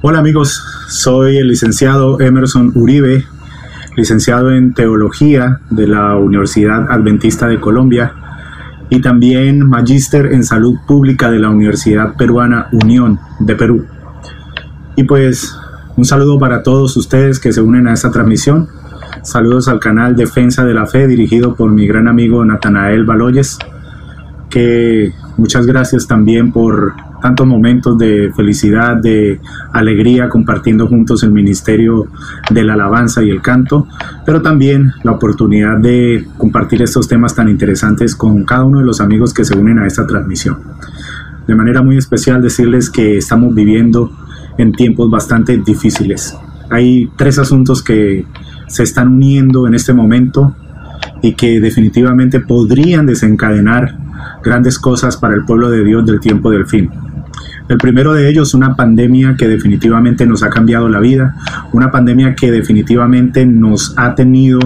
Hola amigos, soy el licenciado Emerson Uribe, licenciado en Teología de la Universidad Adventista de Colombia y también magíster en Salud Pública de la Universidad Peruana Unión de Perú. Y pues un saludo para todos ustedes que se unen a esta transmisión. Saludos al canal Defensa de la Fe dirigido por mi gran amigo Natanael Baloyes, que muchas gracias también por tantos momentos de felicidad, de alegría, compartiendo juntos el ministerio de la alabanza y el canto, pero también la oportunidad de compartir estos temas tan interesantes con cada uno de los amigos que se unen a esta transmisión. De manera muy especial decirles que estamos viviendo en tiempos bastante difíciles. Hay tres asuntos que se están uniendo en este momento y que definitivamente podrían desencadenar grandes cosas para el pueblo de Dios del tiempo del fin. El primero de ellos, una pandemia que definitivamente nos ha cambiado la vida, una pandemia que definitivamente nos ha tenido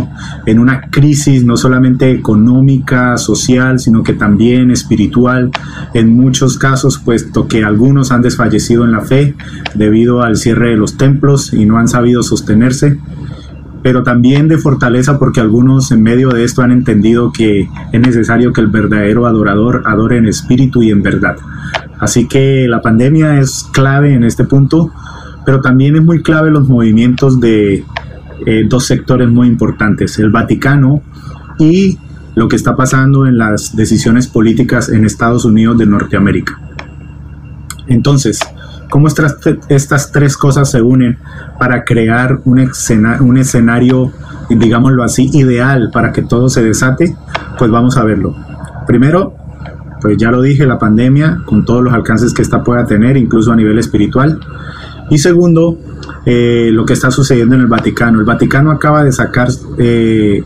en una crisis no solamente económica, social, sino que también espiritual, en muchos casos, puesto que algunos han desfallecido en la fe debido al cierre de los templos y no han sabido sostenerse, pero también de fortaleza porque algunos en medio de esto han entendido que es necesario que el verdadero adorador adore en espíritu y en verdad. Así que la pandemia es clave en este punto, pero también es muy clave los movimientos de dos sectores muy importantes, el Vaticano y lo que está pasando en las decisiones políticas en Estados Unidos de Norteamérica. Entonces, ¿cómo estas tres cosas se unen para crear un escenario, digámoslo así, ideal para que todo se desate? Pues vamos a verlo. Primero, pues ya lo dije, la pandemia, con todos los alcances que esta pueda tener, incluso a nivel espiritual. Y segundo, lo que está sucediendo en el Vaticano. El Vaticano acaba de sacar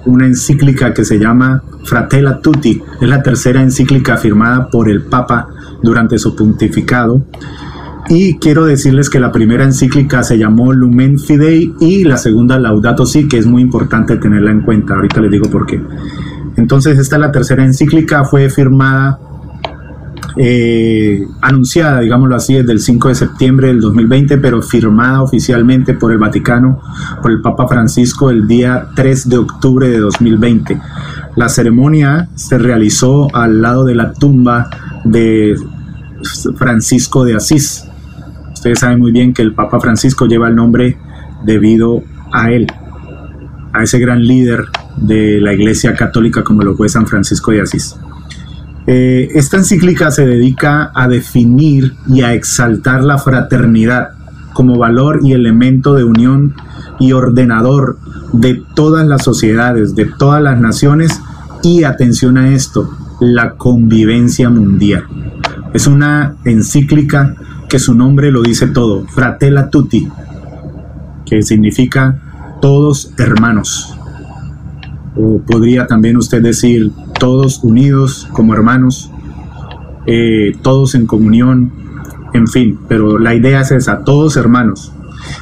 una encíclica que se llama Fratelli Tutti. Es la tercera encíclica firmada por el Papa durante su pontificado. Y quiero decirles que la primera encíclica se llamó Lumen Fidei y la segunda Laudato Si, que es muy importante tenerla en cuenta. Ahorita les digo por qué. Entonces esta es la tercera encíclica, fue firmada, anunciada, digámoslo así, desde el 5 de septiembre del 2020, pero firmada oficialmente por el Vaticano, por el Papa Francisco, el día 3 de octubre de 2020. La ceremonia se realizó al lado de la tumba de Francisco de Asís. Ustedes saben muy bien que el Papa Francisco lleva el nombre debido a él, a ese gran líder de la Iglesia Católica como lo fue San Francisco de Asís. Esta encíclica se dedica a definir y a exaltar la fraternidad como valor y elemento de unión y ordenador de todas las sociedades, de todas las naciones y, atención a esto, la convivencia mundial. Es una encíclica que su nombre lo dice todo, Fratelli Tutti, que significa todos hermanos. O podría también usted decir todos unidos como hermanos, todos en comunión, en fin, pero la idea es esa, todos hermanos.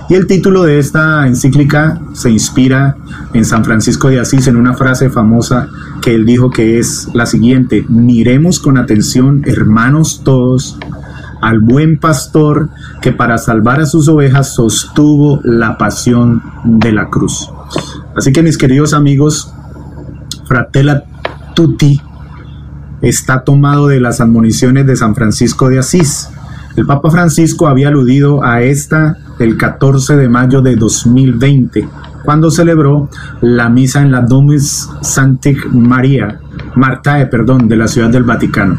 Y el título de esta encíclica se inspira en San Francisco de Asís, en una frase famosa que él dijo, que es la siguiente: miremos con atención, hermanos todos, al buen pastor que para salvar a sus ovejas sostuvo la pasión de la cruz. Así que, mis queridos amigos, Fratelli Tutti está tomado de las admoniciones de San Francisco de Asís. El Papa Francisco había aludido a esta el 14 de mayo de 2020, cuando celebró la misa en la Domus Sancti Marthae de la Ciudad del Vaticano.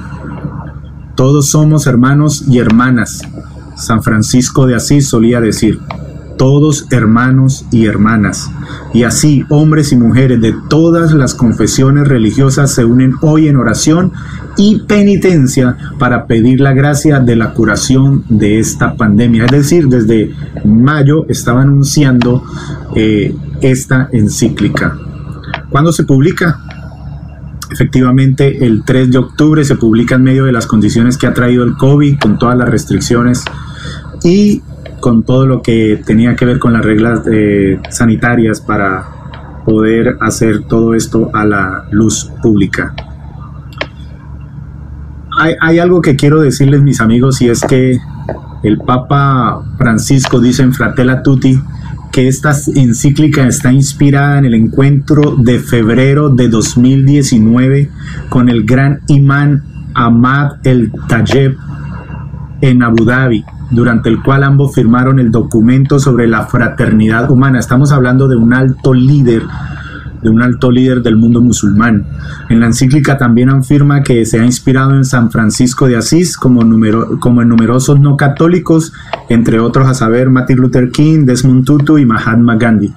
Todos somos hermanos y hermanas. San Francisco de Asís solía decir, todos hermanos y hermanas. Y así, hombres y mujeres de todas las confesiones religiosas se unen hoy en oración y penitencia para pedir la gracia de la curación de esta pandemia. Es decir, desde mayo estaba anunciando esta encíclica. ¿Cuándo se publica? Efectivamente, el 3 de octubre se publica en medio de las condiciones que ha traído el COVID, con todas las restricciones y con todo lo que tenía que ver con las reglas sanitarias para poder hacer todo esto a la luz pública. Hay algo que quiero decirles, mis amigos, y es que el Papa Francisco dice en Fratelli Tutti que esta encíclica está inspirada en el encuentro de febrero de 2019 con el gran imán Ahmad el-Tayeb en Abu Dhabi, durante el cual ambos firmaron el documento sobre la fraternidad humana. Estamos hablando de un alto líder del mundo musulmán. En la encíclica también afirma que se ha inspirado en San Francisco de Asís, como en numerosos no católicos, entre otros a saber Martin Luther King, Desmond Tutu y Mahatma Gandhi.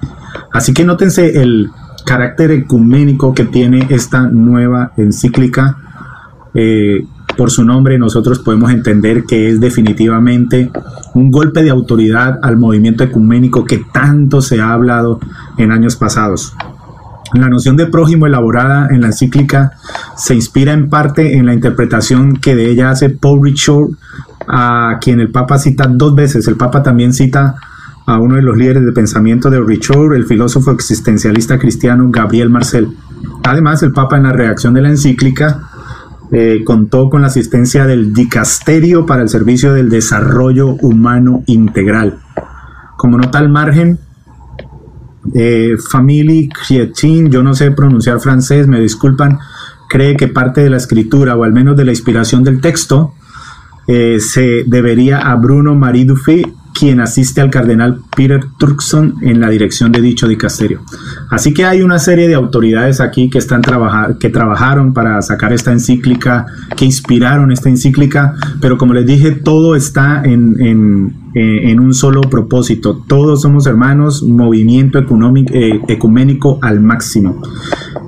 Así que nótense el carácter ecuménico que tiene esta nueva encíclica. Por su nombre nosotros podemos entender que es definitivamente un golpe de autoridad al movimiento ecuménico que tanto se ha hablado en años pasados. La noción de prójimo elaborada en la encíclica se inspira en parte en la interpretación que de ella hace Paul Ricoeur, a quien el Papa cita 2 veces. El Papa también cita a uno de los líderes de pensamiento de Ricoeur, el filósofo existencialista cristiano Gabriel Marcel. Además, el Papa en la redacción de la encíclica contó con la asistencia del Dicasterio para el Servicio del Desarrollo Humano Integral. Como nota al margen, Famille Chrétien, yo no sé pronunciar francés, me disculpan, cree que parte de la escritura, o al menos de la inspiración del texto, se debería a Bruno Marie Dufay, quien asiste al cardenal Peter Turkson en la dirección de dicho dicasterio. Así que hay una serie de autoridades aquí que trabajaron para sacar esta encíclica, que inspiraron esta encíclica, pero como les dije, todo está en un solo propósito. Todos somos hermanos, movimiento ecuménico al máximo.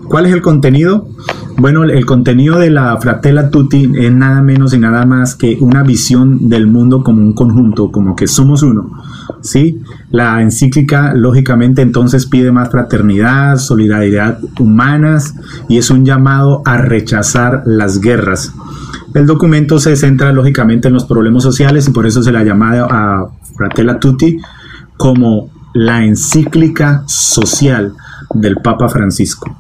¿Cuál es el contenido? Bueno, el contenido de la Fratelli Tutti es nada menos y nada más que una visión del mundo como un conjunto, como que somos uno, ¿sí? La encíclica, lógicamente, entonces pide más fraternidad, solidaridad humanas y es un llamado a rechazar las guerras. El documento se centra, lógicamente, en los problemas sociales y por eso se la llama a Fratelli Tutti como la encíclica social del Papa Francisco.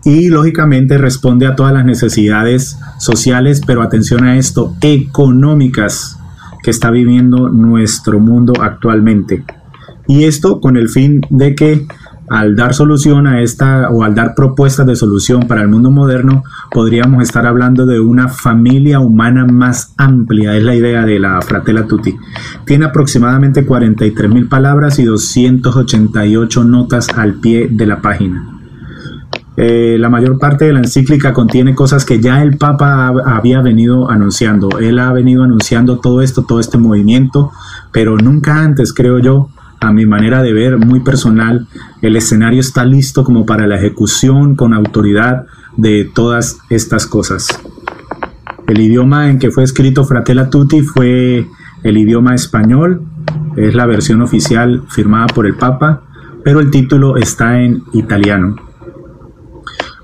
Y lógicamente responde a todas las necesidades sociales, pero atención a esto, económicas que está viviendo nuestro mundo actualmente. Y esto con el fin de que al dar solución a esta, o al dar propuestas de solución para el mundo moderno, podríamos estar hablando de una familia humana más amplia. Es la idea de la Fratelli Tutti. Tiene aproximadamente 43.000 palabras y 288 notas al pie de la página. La mayor parte de la encíclica contiene cosas que ya el Papa había venido anunciando. Él ha venido anunciando todo esto, todo este movimiento, pero nunca antes, creo yo, a mi manera de ver muy personal, el escenario está listo como para la ejecución con autoridad de todas estas cosas. El idioma en que fue escrito Fratelli Tutti fue el idioma español, es la versión oficial firmada por el Papa, pero el título está en italiano.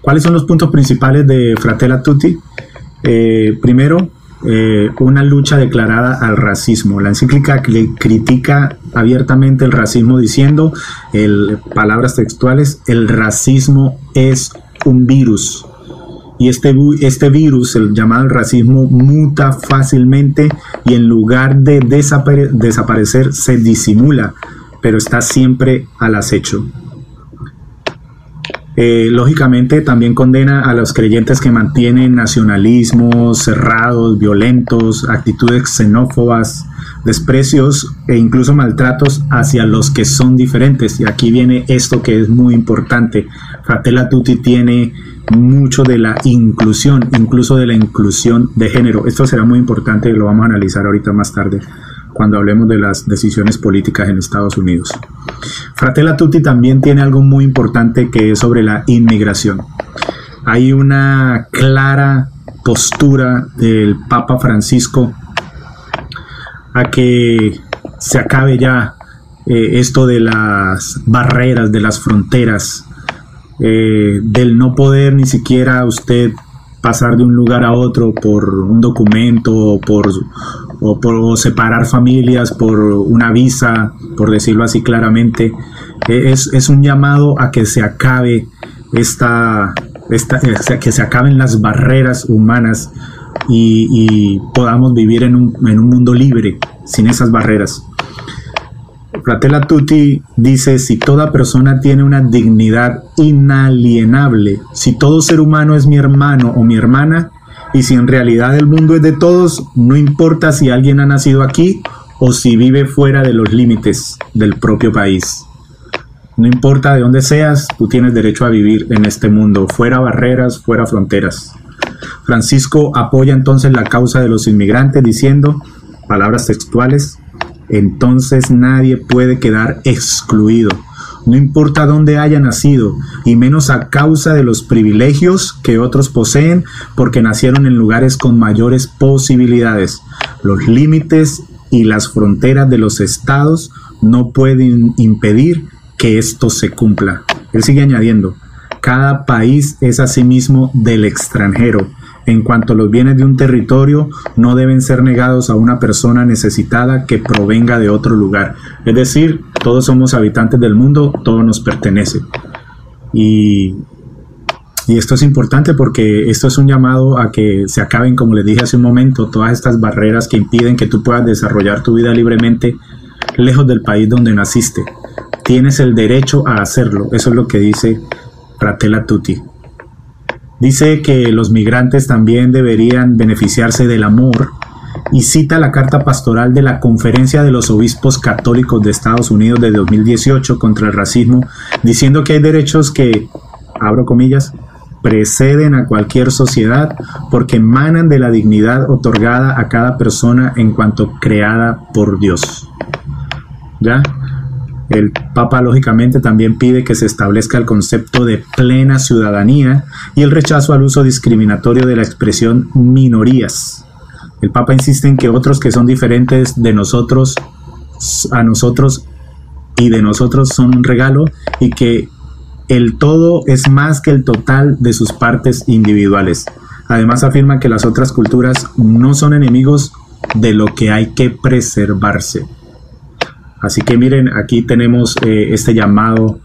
¿Cuáles son los puntos principales de Fratelli Tutti? Primero, una lucha declarada al racismo. La encíclica critica abiertamente el racismo diciendo, palabras textuales, el racismo es un virus. Y este virus, el llamado racismo, muta fácilmente y en lugar de desaparecer se disimula, pero está siempre al acecho. Lógicamente también condena a los creyentes que mantienen nacionalismos cerrados, violentos, actitudes xenófobas, desprecios e incluso maltratos hacia los que son diferentes. Y aquí viene esto que es muy importante. Fratelli Tutti tiene mucho de la inclusión, incluso de la inclusión de género. Esto será muy importante y lo vamos a analizar ahorita más tarde cuando hablemos de las decisiones políticas en Estados Unidos. Fratelli Tutti también tiene algo muy importante que es sobre la inmigración. Hay una clara postura del Papa Francisco a que se acabe ya esto de las barreras, de las fronteras, del no poder ni siquiera usted pasar de un lugar a otro por un documento o separar familias por una visa, por decirlo así claramente. Es un llamado a que se acabe que se acaben las barreras humanas y podamos vivir en un mundo libre, sin esas barreras. Fratelli Tutti dice: si toda persona tiene una dignidad inalienable, si todo ser humano es mi hermano o mi hermana, y si en realidad el mundo es de todos, no importa si alguien ha nacido aquí o si vive fuera de los límites del propio país. No importa de dónde seas, tú tienes derecho a vivir en este mundo, fuera barreras, fuera fronteras. Francisco apoya entonces la causa de los inmigrantes diciendo, palabras textuales: entonces nadie puede quedar excluido, no importa dónde haya nacido, y menos a causa de los privilegios que otros poseen porque nacieron en lugares con mayores posibilidades. Los límites y las fronteras de los estados no pueden impedir que esto se cumpla. Él sigue añadiendo: cada país es asimismo del extranjero. En cuanto a los bienes de un territorio, no deben ser negados a una persona necesitada que provenga de otro lugar. Es decir, todos somos habitantes del mundo, todo nos pertenece. Y esto es importante porque esto es un llamado a que se acaben, como les dije hace un momento, todas estas barreras que impiden que tú puedas desarrollar tu vida libremente lejos del país donde naciste. Tienes el derecho a hacerlo. Eso es lo que dice Fratelli Tutti. Dice que los migrantes también deberían beneficiarse del amor y cita la carta pastoral de la Conferencia de los Obispos Católicos de Estados Unidos de 2018 contra el racismo, diciendo que hay derechos que, abro comillas, preceden a cualquier sociedad porque emanan de la dignidad otorgada a cada persona en cuanto creada por Dios. ¿Ya? El Papa lógicamente también pide que se establezca el concepto de plena ciudadanía y el rechazo al uso discriminatorio de la expresión minorías. El Papa insiste en que otros que son diferentes de nosotros, a nosotros y de nosotros son un regalo y que el todo es más que el total de sus partes individuales. Además afirma que las otras culturas no son enemigos de lo que hay que preservarse. Así que miren, aquí tenemos este llamado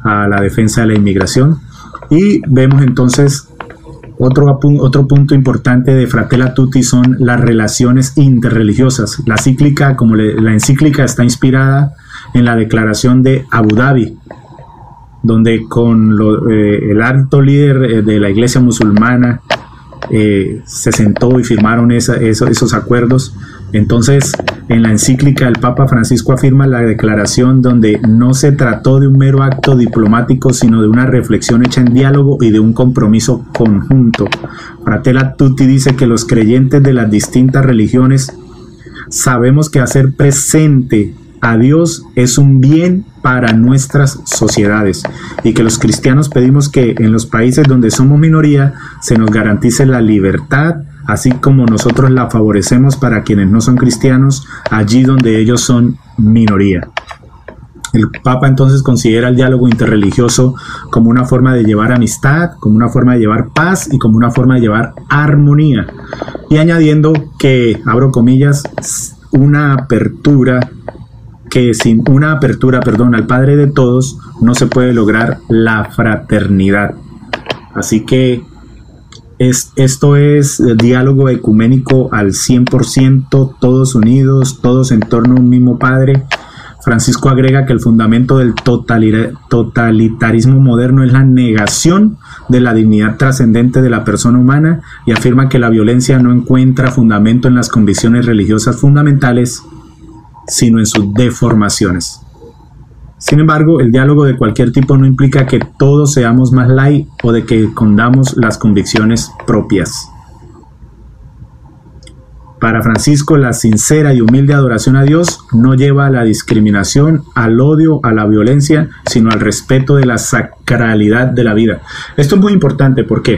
a la defensa de la inmigración y vemos entonces otro punto importante de Fratelli Tutti son las relaciones interreligiosas. La encíclica está inspirada en la declaración de Abu Dhabi, donde con el alto líder de la iglesia musulmana se sentó y firmaron esos acuerdos. Entonces, en la encíclica el Papa Francisco afirma la declaración donde no se trató de un mero acto diplomático, sino de una reflexión hecha en diálogo y de un compromiso conjunto. Fratelli Tutti dice que los creyentes de las distintas religiones sabemos que hacer presente a Dios es un bien para nuestras sociedades y que los cristianos pedimos que en los países donde somos minoría se nos garantice la libertad, así como nosotros la favorecemos para quienes no son cristianos allí donde ellos son minoría. El Papa entonces considera el diálogo interreligioso como una forma de llevar amistad, como una forma de llevar paz y como una forma de llevar armonía. Y añadiendo que, abro comillas, que sin una apertura, al Padre de todos, no se puede lograr la fraternidad. Así que esto es diálogo ecuménico al 100%, todos unidos, todos en torno a un mismo Padre. Francisco agrega que el fundamento del totalitarismo moderno es la negación de la dignidad trascendente de la persona humana y afirma que la violencia no encuentra fundamento en las convicciones religiosas fundamentales, sino en sus deformaciones. Sin embargo, el diálogo de cualquier tipo no implica que todos seamos más light o de que escondamos las convicciones propias. Para Francisco, la sincera y humilde adoración a Dios no lleva a la discriminación, al odio, a la violencia, sino al respeto de la sacralidad de la vida. Esto es muy importante, ¿por qué?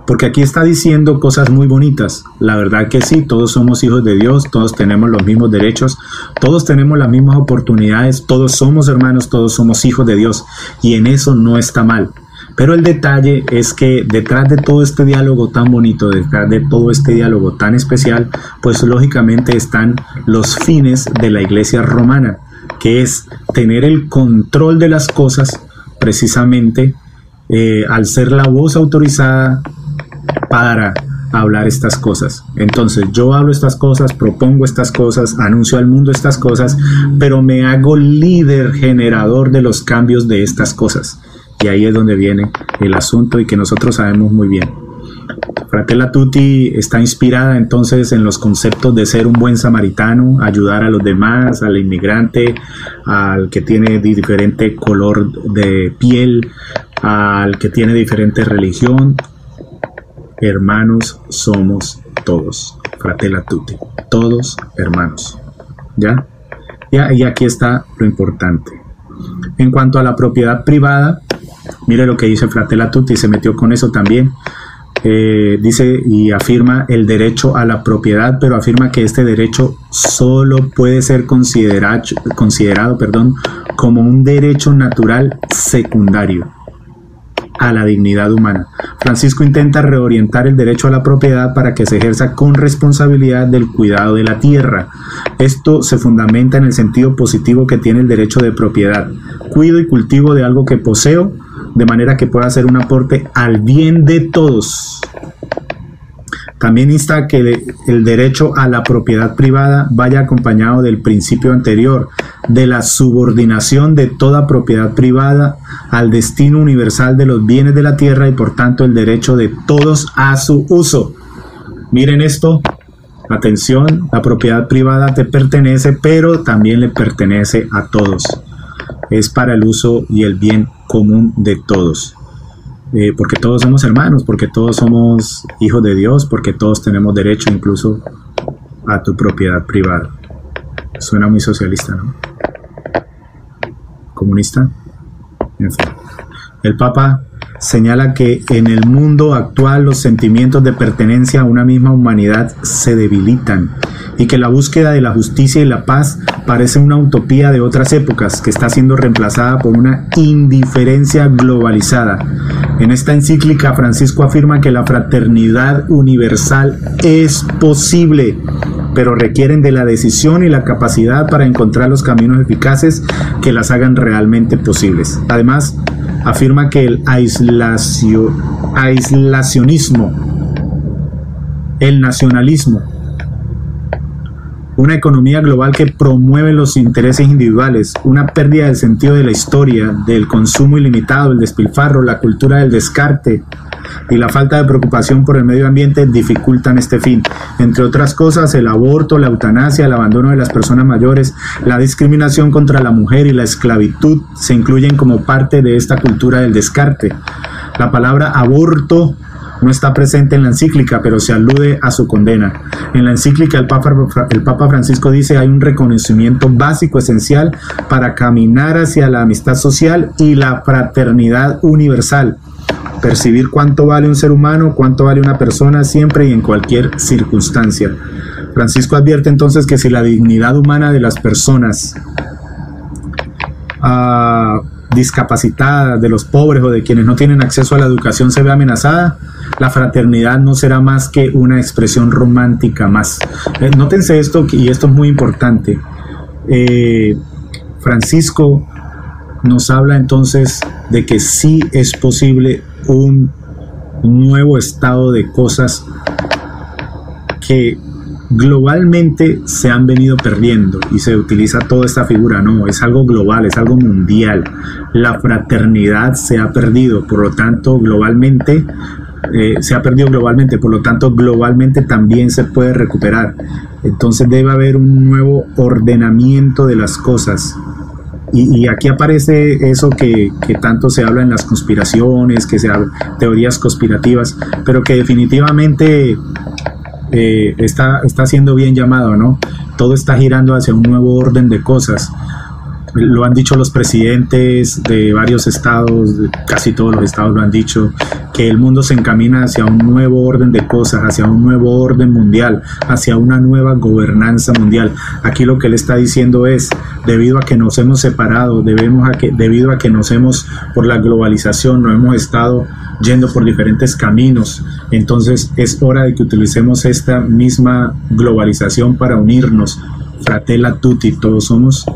Porque aquí está diciendo cosas muy bonitas. La verdad que sí, todos somos hijos de Dios, todos tenemos los mismos derechos, todos tenemos las mismas oportunidades, todos somos hermanos, todos somos hijos de Dios, y en eso no está mal. Pero el detalle es que detrás de todo este diálogo tan bonito, detrás de todo este diálogo tan especial, pues lógicamente están los fines de la Iglesia romana, que es tener el control de las cosas, precisamente al ser la voz autorizada para hablar estas cosas. Entonces yo hablo estas cosas, propongo estas cosas, anuncio al mundo estas cosas, pero me hago líder generador de los cambios de estas cosas. Y ahí es donde viene el asunto y que nosotros sabemos muy bien. Fratelli Tutti está inspirada entonces en los conceptos de ser un buen samaritano, ayudar a los demás, al inmigrante, al que tiene diferente color de piel, al que tiene diferente religión. Hermanos somos todos, Fratelli Tutti, todos hermanos. ¿Ya? Y aquí está lo importante. En cuanto a la propiedad privada, mire lo que dice Fratelli Tutti, se metió con eso también. Dice y afirma el derecho a la propiedad, pero afirma que este derecho solo puede ser considerado como un derecho natural secundario a la dignidad humana. Francisco intenta reorientar el derecho a la propiedad para que se ejerza con responsabilidad del cuidado de la tierra. Esto se fundamenta en el sentido positivo que tiene el derecho de propiedad. Cuido y cultivo de algo que poseo, de manera que pueda hacer un aporte al bien de todos. También insta que el derecho a la propiedad privada vaya acompañado del principio anterior, de la subordinación de toda propiedad privada al destino universal de los bienes de la tierra y por tanto el derecho de todos a su uso. Miren esto, atención, la propiedad privada te pertenece, pero también le pertenece a todos. Es para el uso y el bien común de todos. Porque todos somos hermanos, porque todos somos hijos de Dios, porque todos tenemos derecho incluso a tu propiedad privada. Suena muy socialista, ¿no? ¿Comunista? En fin. El Papa señala que en el mundo actual los sentimientos de pertenencia a una misma humanidad se debilitan y que la búsqueda de la justicia y la paz parece una utopía de otras épocas que está siendo reemplazada por una indiferencia globalizada. En esta encíclica, Francisco afirma que la fraternidad universal es posible, pero requieren de la decisión y la capacidad para encontrar los caminos eficaces que las hagan realmente posibles. Además, afirma que el aislacionismo, el nacionalismo, una economía global que promueve los intereses individuales, una pérdida del sentido de la historia, del consumo ilimitado, el despilfarro, la cultura del descarte y la falta de preocupación por el medio ambiente dificultan este fin. Entre otras cosas, el aborto, la eutanasia, el abandono de las personas mayores, la discriminación contra la mujer y la esclavitud se incluyen como parte de esta cultura del descarte. La palabra aborto no está presente en la encíclica, pero se alude a su condena. En la encíclica el Papa Francisco dice: hay un reconocimiento básico esencial para caminar hacia la amistad social y la fraternidad universal. Percibir cuánto vale un ser humano, cuánto vale una persona siempre y en cualquier circunstancia. Francisco advierte entonces que si la dignidad humana de las personas discapacitadas, de los pobres o de quienes no tienen acceso a la educación se ve amenazada, la fraternidad no será más que una expresión romántica más. Nótense esto, y esto es muy importante. Francisco nos habla entonces de que sí es posible un nuevo estado de cosas que globalmente se han venido perdiendo y se utiliza toda esta figura. No, es algo global, es algo mundial. La fraternidad se ha perdido, por lo tanto globalmente por lo tanto globalmente también se puede recuperar. Entonces debe haber un nuevo ordenamiento de las cosas. Y aquí aparece eso que tanto se habla en las conspiraciones, que se habla teorías conspirativas, pero que definitivamente está siendo bien llamado, ¿no? Todo está girando hacia un nuevo orden de cosas. Lo han dicho los presidentes de varios estados, casi todos los estados lo han dicho, que el mundo se encamina hacia un nuevo orden de cosas, hacia un nuevo orden mundial, hacia una nueva gobernanza mundial. Aquí lo que él está diciendo es, debido a que nos hemos separado, debido a que nos hemos, por la globalización, nos hemos estado yendo por diferentes caminos, entonces es hora de que utilicemos esta misma globalización para unirnos. Fratelli Tutti, todos somos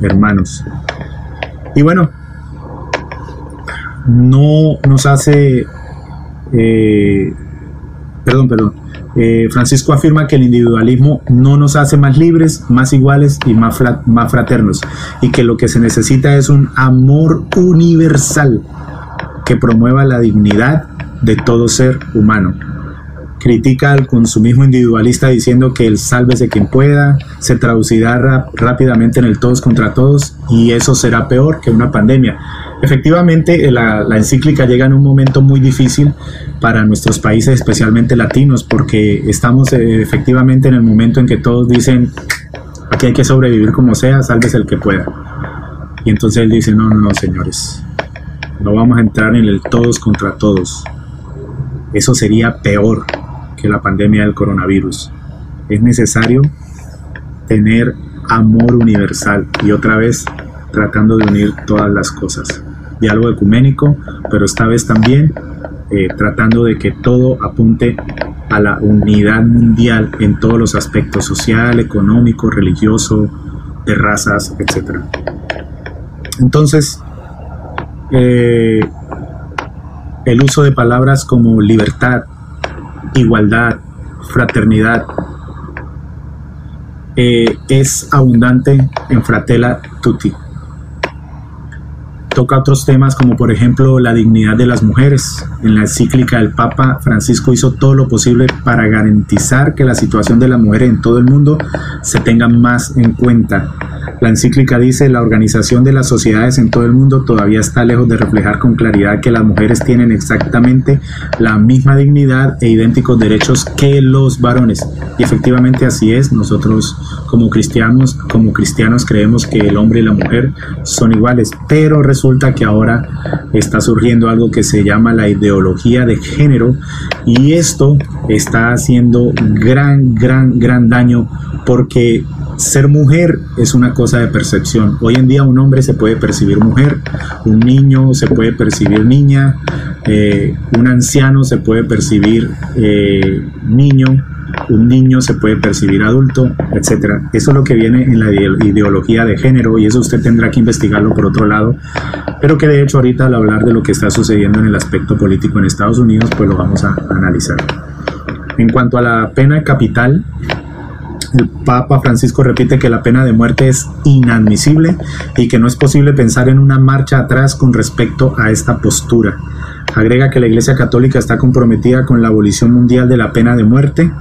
hermanos. Y bueno, no nos hace Francisco afirma que el individualismo no nos hace más libres, más iguales y más fraternos, y que lo que se necesita es un amor universal que promueva la dignidad de todo ser humano. Critica al consumismo individualista diciendo que el sálvese quien pueda se traducirá rápidamente en el todos contra todos, y eso será peor que una pandemia. Efectivamente, la encíclica llega en un momento muy difícil para nuestros países, especialmente latinos, porque estamos efectivamente en el momento en que todos dicen: aquí hay que sobrevivir como sea, sálvese el que pueda. Y entonces él dice: no, señores, no vamos a entrar en el todos contra todos. Eso sería peor que la pandemia del coronavirus. Es necesario tener amor universal, y otra vez tratando de unir todas las cosas. Diálogo ecuménico, pero esta vez también tratando de que todo apunte a la unidad mundial en todos los aspectos: social, económico, religioso, de razas, etc. Entonces, el uso de palabras como libertad, igualdad, fraternidad, es abundante en Fratelli Tutti. Toca otros temas como por ejemplo la dignidad de las mujeres. En la encíclica el Papa Francisco hizo todo lo posible para garantizar que la situación de las mujeres en todo el mundo se tenga más en cuenta. La encíclica dice: la organización de las sociedades en todo el mundo todavía está lejos de reflejar con claridad que las mujeres tienen exactamente la misma dignidad e idénticos derechos que los varones. Y efectivamente así es. Nosotros como cristianos creemos que el hombre y la mujer son iguales, pero resulta que ahora está surgiendo algo que se llama la ideología de género, y esto está haciendo gran daño, porque ser mujer es una cosa de percepción. Hoy en día un hombre se puede percibir mujer, un niño se puede percibir niña, un anciano se puede percibir niño, un niño se puede percibir adulto, etc. Eso es lo que viene en la ideología de género, y eso usted tendrá que investigarlo por otro lado, pero que de hecho ahorita al hablar de lo que está sucediendo en el aspecto político en Estados Unidos, pues lo vamos a analizar. En cuanto a la pena capital, el Papa Francisco repite que la pena de muerte es inadmisible y que no es posible pensar en una marcha atrás con respecto a esta postura. Agrega que la Iglesia Católica está comprometida con la abolición mundial de la pena de muerte,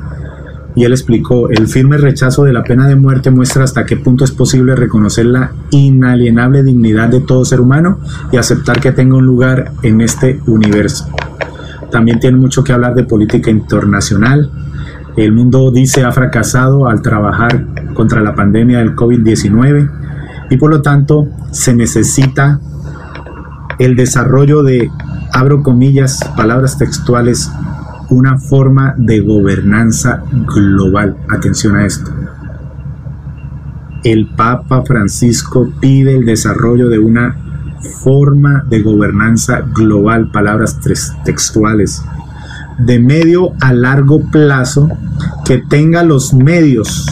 y él explicó: el firme rechazo de la pena de muerte muestra hasta qué punto es posible reconocer la inalienable dignidad de todo ser humano y aceptar que tenga un lugar en este universo. También tiene mucho que hablar de política internacional. El mundo, dice, ha fracasado al trabajar contra la pandemia del COVID-19, y por lo tanto se necesita el desarrollo de, abro comillas, palabras textuales, una forma de gobernanza global. Atención a esto. El Papa Francisco pide el desarrollo de una forma de gobernanza global, palabras textuales, de medio a largo plazo, que tenga los medios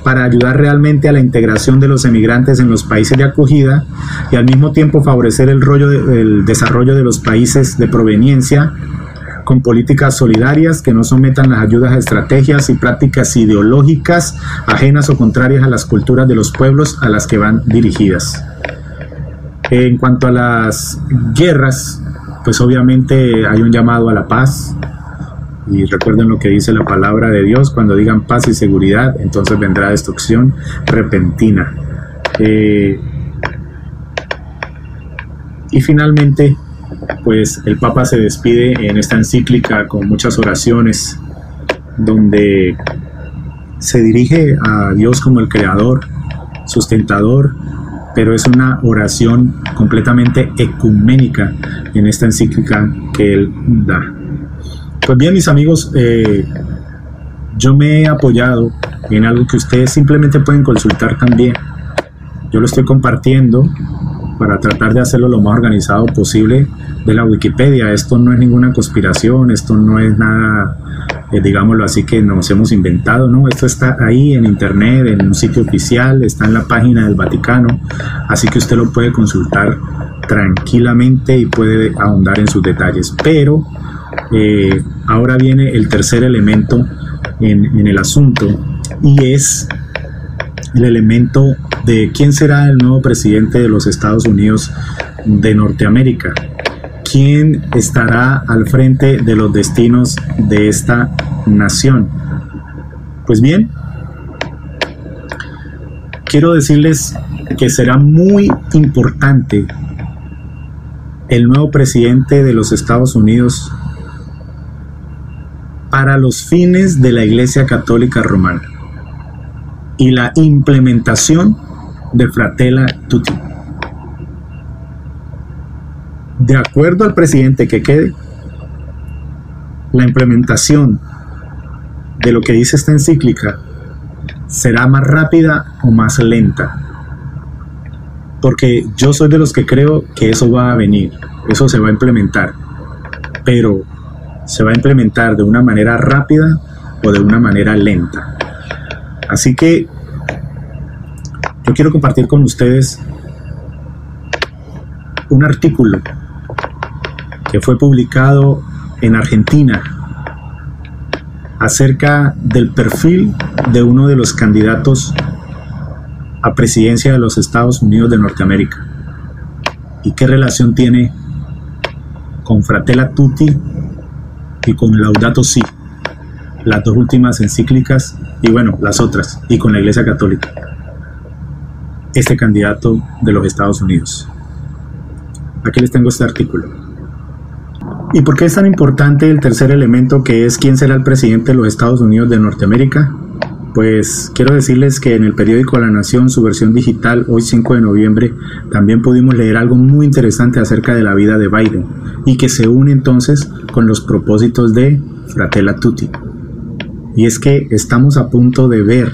para ayudar realmente a la integración de los emigrantes en los países de acogida, y al mismo tiempo favorecer el desarrollo de los países de proveniencia con políticas solidarias que no sometan las ayudas a estrategias y prácticas ideológicas ajenas o contrarias a las culturas de los pueblos a las que van dirigidas. En cuanto a las guerras, pues obviamente hay un llamado a la paz. Y recuerden lo que dice la palabra de Dios: cuando digan paz y seguridad, entonces vendrá destrucción repentina. Y finalmente, pues el Papa se despide en esta encíclica con muchas oraciones, donde se dirige a Dios como el creador, sustentador, pero es una oración completamente ecuménica en esta encíclica que él da. Pues bien, mis amigos, yo me he apoyado en algo que ustedes simplemente pueden consultar también. Yo lo estoy compartiendo para tratar de hacerlo lo más organizado posible de la Wikipedia. Esto no es ninguna conspiración, esto no es nada, digámoslo así, que nos hemos inventado, ¿no? Esto está ahí en internet, en un sitio oficial, está en la página del Vaticano, así que usted lo puede consultar tranquilamente y puede ahondar en sus detalles. Pero ahora viene el tercer elemento en el asunto, y es el elemento de quién será el nuevo presidente de los Estados Unidos de Norteamérica. ¿Quién estará al frente de los destinos de esta nación? Pues bien, quiero decirles que será muy importante el nuevo presidente de los Estados Unidos para los fines de la Iglesia Católica Romana y la implementación de Fratelli Tutti. De acuerdo al presidente que quede, la implementación de lo que dice esta encíclica será más rápida o más lenta, porque yo soy de los que creo que eso va a venir, eso se va a implementar, pero se va a implementar de una manera rápida o de una manera lenta. Así que yo quiero compartir con ustedes un artículo que fue publicado en Argentina acerca del perfil de uno de los candidatos a presidencia de los Estados Unidos de Norteamérica y qué relación tiene con Fratelli Tutti y con Laudato Si, las dos últimas encíclicas, y bueno, las otras, y con la Iglesia Católica, este candidato de los Estados Unidos. Aquí les tengo este artículo. ¿Y por qué es tan importante el tercer elemento, que es quién será el presidente de los Estados Unidos de Norteamérica? Pues quiero decirles que en el periódico La Nación, su versión digital, hoy 5 de noviembre, también pudimos leer algo muy interesante acerca de la vida de Biden y que se une entonces con los propósitos de Fratelli Tutti. Y es que estamos a punto de ver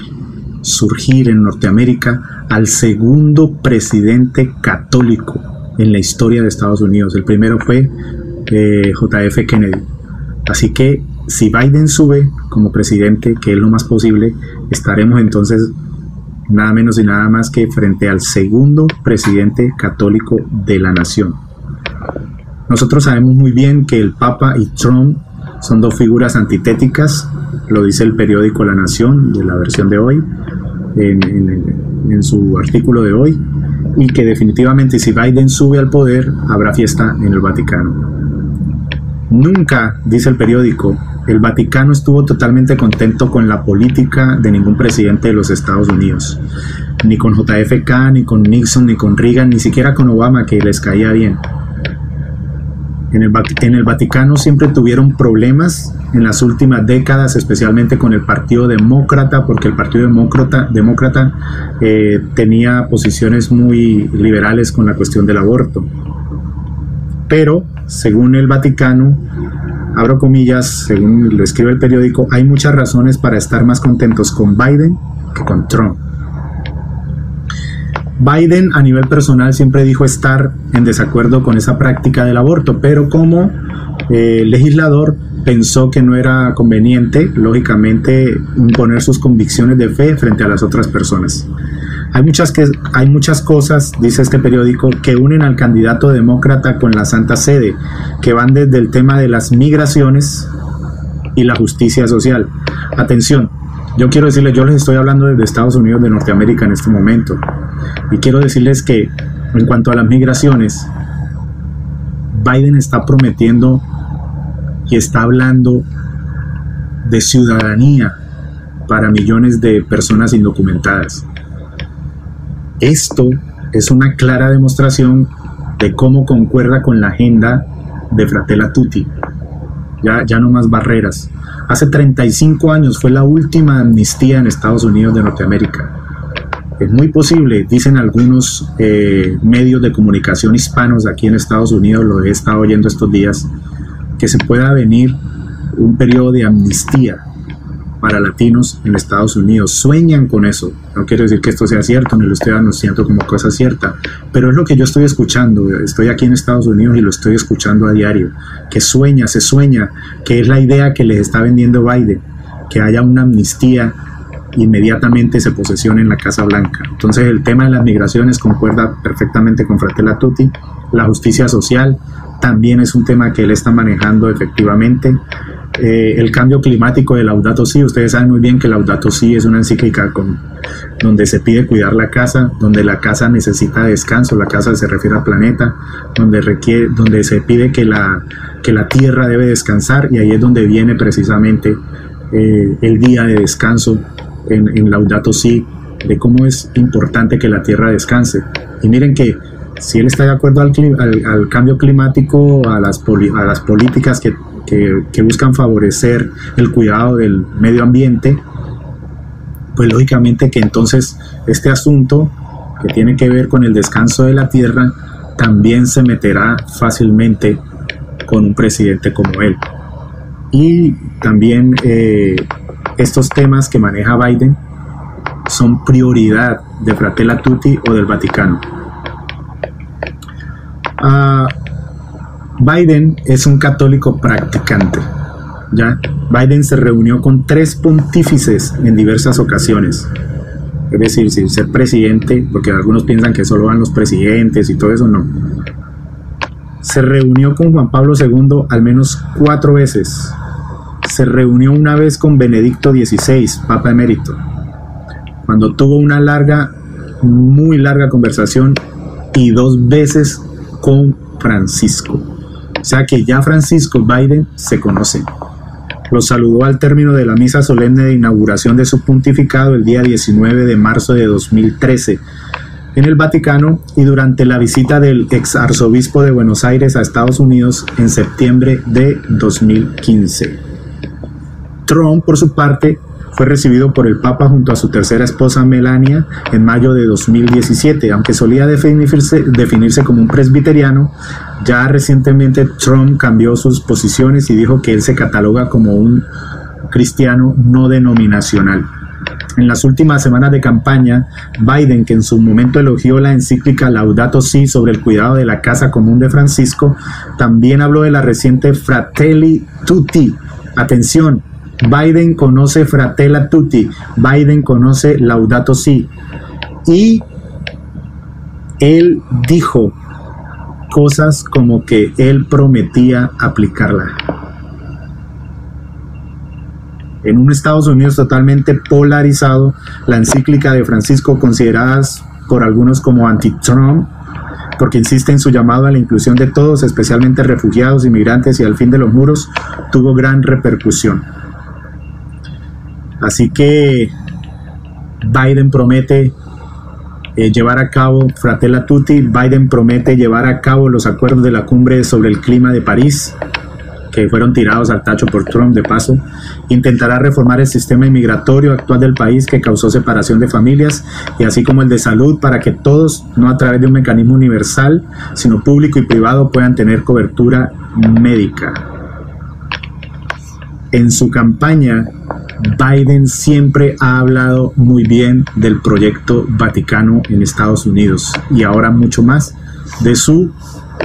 surgir en Norteamérica al segundo presidente católico en la historia de Estados Unidos. El primero fue JF Kennedy. Así que si Biden sube como presidente, que es lo más posible, estaremos entonces nada menos y nada más que frente al segundo presidente católico de la nación. Nosotros sabemos muy bien que el Papa y Trump son dos figuras antitéticas, lo dice el periódico La Nación, de la versión de hoy, en su artículo de hoy, y que definitivamente si Biden sube al poder, habrá fiesta en el Vaticano. Nunca, dice el periódico, el Vaticano estuvo totalmente contento con la política de ningún presidente de los Estados Unidos, ni con JFK, ni con Nixon, ni con Reagan, ni siquiera con Obama, que les caía bien. En el Vaticano siempre tuvieron problemas en las últimas décadas, especialmente con el Partido Demócrata, porque el Partido Demócrata tenía posiciones muy liberales con la cuestión del aborto. Pero, según el Vaticano, abro comillas, según lo escribe el periódico, hay muchas razones para estar más contentos con Biden que con Trump. Biden a nivel personal siempre dijo estar en desacuerdo con esa práctica del aborto, pero como legislador pensó que no era conveniente, lógicamente, imponer sus convicciones de fe frente a las otras personas. Hay muchas cosas, dice este periódico, que unen al candidato demócrata con la Santa Sede, que van desde el tema de las migraciones y la justicia social. Atención, yo quiero decirles, yo les estoy hablando desde Estados Unidos de Norteamérica en este momento, y quiero decirles que en cuanto a las migraciones, Biden está prometiendo y está hablando de ciudadanía para millones de personas indocumentadas. Esto es una clara demostración de cómo concuerda con la agenda de Fratelli Tutti. Ya no más barreras. Hace 35 años fue la última amnistía en Estados Unidos de Norteamérica. Es muy posible, dicen algunos medios de comunicación hispanos aquí en Estados Unidos, lo he estado oyendo estos días, que se pueda venir un periodo de amnistía para latinos en Estados Unidos. Sueñan con eso. No quiero decir que esto sea cierto, ni lo estoy anunciando como cosa cierta, pero es lo que yo estoy escuchando. Estoy aquí en Estados Unidos y lo estoy escuchando a diario. Que se sueña, que es la idea que les está vendiendo Biden, que haya una amnistía, inmediatamente se posesione en la Casa Blanca. Entonces el tema de las migraciones concuerda perfectamente con Fratelli Tutti. La justicia social también es un tema que él está manejando efectivamente. el cambio climático de Laudato Si. Ustedes saben muy bien que Laudato Si es una encíclica donde se pide cuidar la casa, donde la casa necesita descanso. La casa se refiere al planeta, donde se pide que la tierra debe descansar, y ahí es donde viene precisamente el día de descanso en Laudato Si, de cómo es importante que la tierra descanse. Y miren que si él está de acuerdo al cambio climático, a las políticas que buscan favorecer el cuidado del medio ambiente, pues lógicamente que entonces este asunto que tiene que ver con el descanso de la tierra también se meterá fácilmente con un presidente como él. Y también estos temas que maneja Biden son prioridad de Fratelli Tutti o del Vaticano. Biden es un católico practicante. ¿Ya? Biden se reunió con 3 pontífices en diversas ocasiones. Es decir, sin ser presidente, porque algunos piensan que solo van los presidentes y todo eso, no. Se reunió con Juan Pablo II al menos 4 veces. Se reunió una vez con Benedicto XVI, Papa emérito, cuando tuvo una muy larga conversación, y 2 veces con Francisco. O sea que ya Francisco Biden se conoce. Lo saludó al término de la misa solemne de inauguración de su pontificado el día 19 de marzo de 2013 en el Vaticano, y durante la visita del ex arzobispo de Buenos Aires a Estados Unidos en septiembre de 2015. Trump, por su parte, fue recibido por el Papa junto a su tercera esposa Melania en mayo de 2017. Aunque solía definirse como un presbiteriano, ya recientemente Trump cambió sus posiciones y dijo que él se cataloga como un cristiano no denominacional. En las últimas semanas de campaña, Biden, que en su momento elogió la encíclica Laudato Si sobre el cuidado de la casa común de Francisco, también habló de la reciente Fratelli Tutti. Atención, Biden conoce Fratelli Tutti, Biden conoce Laudato Si, y él dijo cosas como que él prometía aplicarla. En un Estados Unidos totalmente polarizado, la encíclica de Francisco, consideradas por algunos como anti-Trump, porque insiste en su llamado a la inclusión de todos, especialmente refugiados, inmigrantes y al fin de los muros, tuvo gran repercusión. Así que Biden promete llevar a cabo Fratelli Tutti. Biden promete llevar a cabo los acuerdos de la cumbre sobre el clima de París, que fueron tirados al tacho por Trump de paso. Intentará reformar el sistema inmigratorio actual del país, que causó separación de familias, y así como el de salud, para que todos, no a través de un mecanismo universal, sino público y privado, puedan tener cobertura médica. En su campaña, Biden siempre ha hablado muy bien del proyecto Vaticano en Estados Unidos, y ahora mucho más de su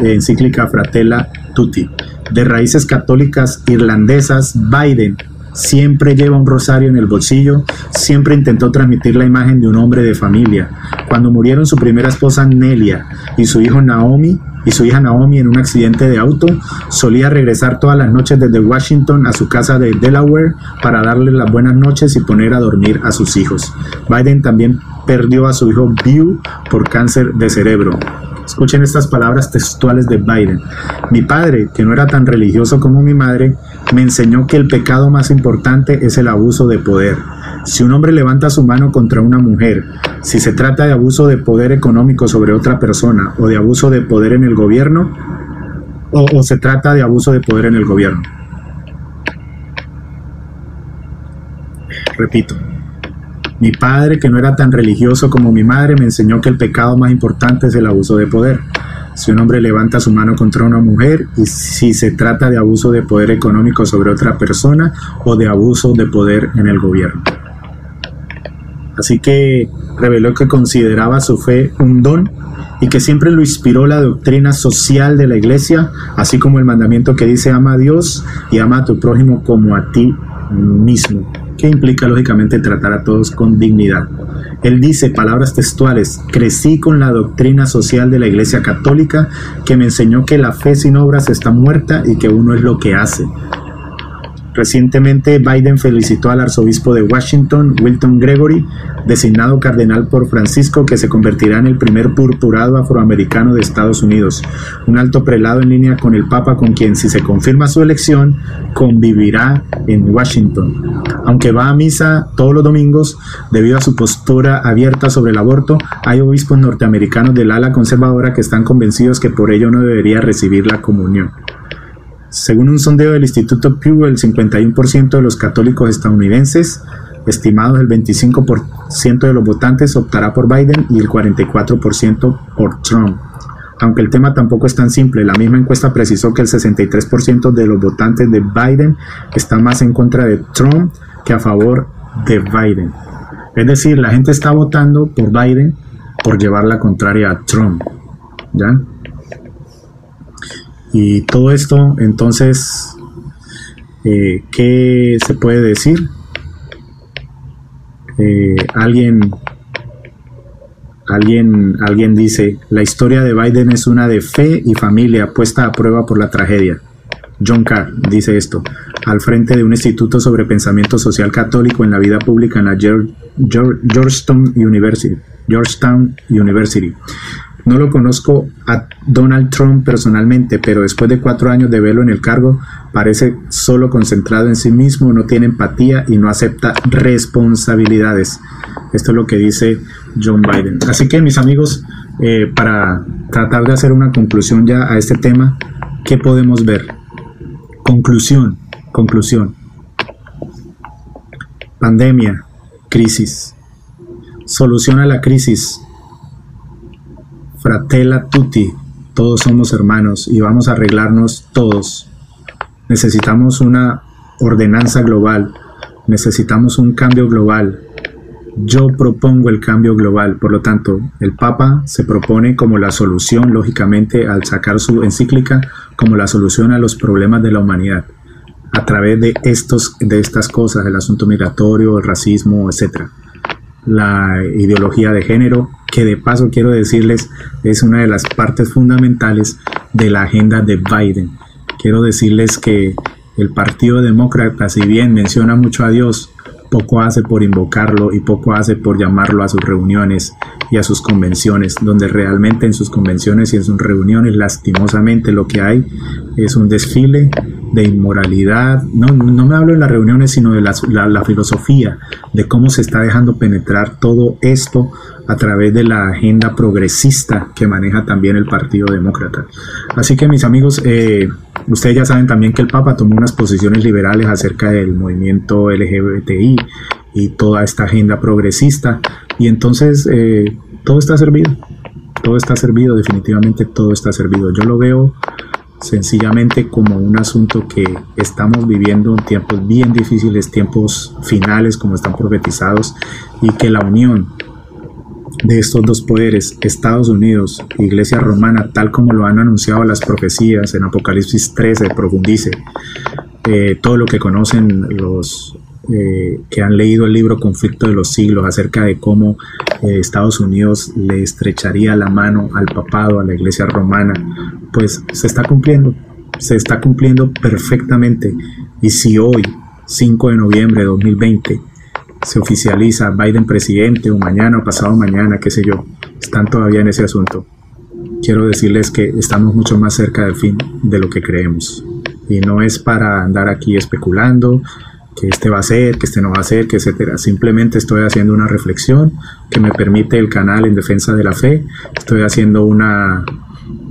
encíclica Fratelli Tutti. De raíces católicas irlandesas, Biden siempre lleva un rosario en el bolsillo, siempre intentó transmitir la imagen de un hombre de familia. Cuando murieron su primera esposa Nelia y su hija Naomi en un accidente de auto, solía regresar todas las noches desde Washington a su casa de Delaware para darles las buenas noches y poner a dormir a sus hijos. Biden también perdió a su hijo Beau por cáncer de cerebro. Escuchen estas palabras textuales de Biden. Mi padre, que no era tan religioso como mi madre, me enseñó que el pecado más importante es el abuso de poder. Si un hombre levanta su mano contra una mujer, si se trata de abuso de poder económico sobre otra persona, o de abuso de poder en el gobierno, o se trata de abuso de poder en el gobierno. Repito. Mi padre, que no era tan religioso como mi madre, me enseñó que el pecado más importante es el abuso de poder. Si un hombre levanta su mano contra una mujer, y si se trata de abuso de poder económico sobre otra persona, o de abuso de poder en el gobierno. Así que reveló que consideraba su fe un don, y que siempre lo inspiró la doctrina social de la iglesia, así como el mandamiento que dice: ama a Dios y ama a tu prójimo como a ti mismo, que implica lógicamente tratar a todos con dignidad. Él dice, palabras textuales: crecí con la doctrina social de la Iglesia Católica, que me enseñó que la fe sin obras está muerta y que uno es lo que hace. Recientemente Biden felicitó al arzobispo de Washington, Wilton Gregory, designado cardenal por Francisco, que se convertirá en el primer purpurado afroamericano de Estados Unidos, un alto prelado en línea con el Papa, con quien, si se confirma su elección, convivirá en Washington. Aunque va a misa todos los domingos, debido a su postura abierta sobre el aborto, hay obispos norteamericanos del ala conservadora que están convencidos que por ello no debería recibir la comunión. Según un sondeo del Instituto Pew, el 51% de los católicos estadounidenses, estimados el 25% de los votantes, optará por Biden y el 44% por Trump. Aunque el tema tampoco es tan simple, la misma encuesta precisó que el 63% de los votantes de Biden están más en contra de Trump que a favor de Biden. Es decir, la gente está votando por Biden por llevar la contraria a Trump, ¿ya? Y todo esto, entonces, ¿qué se puede decir? Alguien dice, la historia de Biden es una de fe y familia puesta a prueba por la tragedia. John Carr dice esto, al frente de un instituto sobre pensamiento social católico en la vida pública en la Georgetown University. No lo conozco a Donald Trump personalmente, pero después de 4 años de verlo en el cargo, parece solo concentrado en sí mismo, no tiene empatía y no acepta responsabilidades. Esto es lo que dice John Biden. Así que, mis amigos, para tratar de hacer una conclusión ya a este tema, ¿qué podemos ver? Conclusión. Pandemia, crisis. Solución a la crisis. Fratella tutti, todos somos hermanos y vamos a arreglarnos todos. Necesitamos una ordenanza global, necesitamos un cambio global. Yo propongo el cambio global, por lo tanto, el Papa se propone como la solución, lógicamente, al sacar su encíclica, como la solución a los problemas de la humanidad, a través de estas cosas, el asunto migratorio, el racismo, etc. La ideología de género, que de paso quiero decirles es una de las partes fundamentales de la agenda de Biden. Quiero decirles que el Partido Demócrata, si bien menciona mucho a Dios, poco hace por invocarlo y poco hace por llamarlo a sus reuniones y a sus convenciones, donde realmente en sus convenciones y en sus reuniones lastimosamente lo que hay es un desfile de inmoralidad. No me hablo de las reuniones, sino de la filosofía, de cómo se está dejando penetrar todo esto a través de la agenda progresista que maneja también el Partido Demócrata. Así que, mis amigos, ustedes ya saben también que el Papa tomó unas posiciones liberales acerca del movimiento LGBTI y toda esta agenda progresista, y entonces todo está servido, definitivamente todo está servido. Yo lo veo sencillamente como un asunto que estamos viviendo en tiempos bien difíciles, tiempos finales como están profetizados, y que la unión de estos dos poderes, Estados Unidos e Iglesia Romana, tal como lo han anunciado las profecías en Apocalipsis 13, profundice. Todo lo que conocen los que han leído el libro Conflicto de los Siglos acerca de cómo Estados Unidos le estrecharía la mano al papado, a la Iglesia Romana, pues se está cumpliendo perfectamente. Y si hoy, 5 de noviembre de 2020, se oficializa Biden presidente, o mañana o pasado mañana, qué sé yo, están todavía en ese asunto, quiero decirles que estamos mucho más cerca del fin de lo que creemos. Y no es para andar aquí especulando que este va a ser, que este no va a ser, que etcétera. Simplemente estoy haciendo una reflexión que me permite el canal En Defensa de la Fe. Estoy haciendo una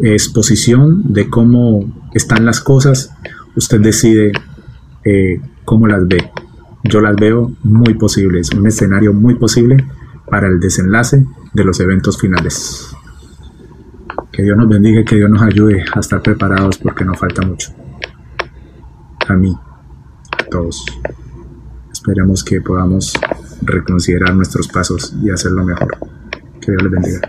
exposición de cómo están las cosas. Usted decide cómo las ve. Yo las veo muy posibles, un escenario muy posible para el desenlace de los eventos finales. Que Dios nos bendiga y que Dios nos ayude a estar preparados, porque nos falta mucho. A mí, a todos. Esperemos que podamos reconsiderar nuestros pasos y hacerlo mejor. Que Dios les bendiga.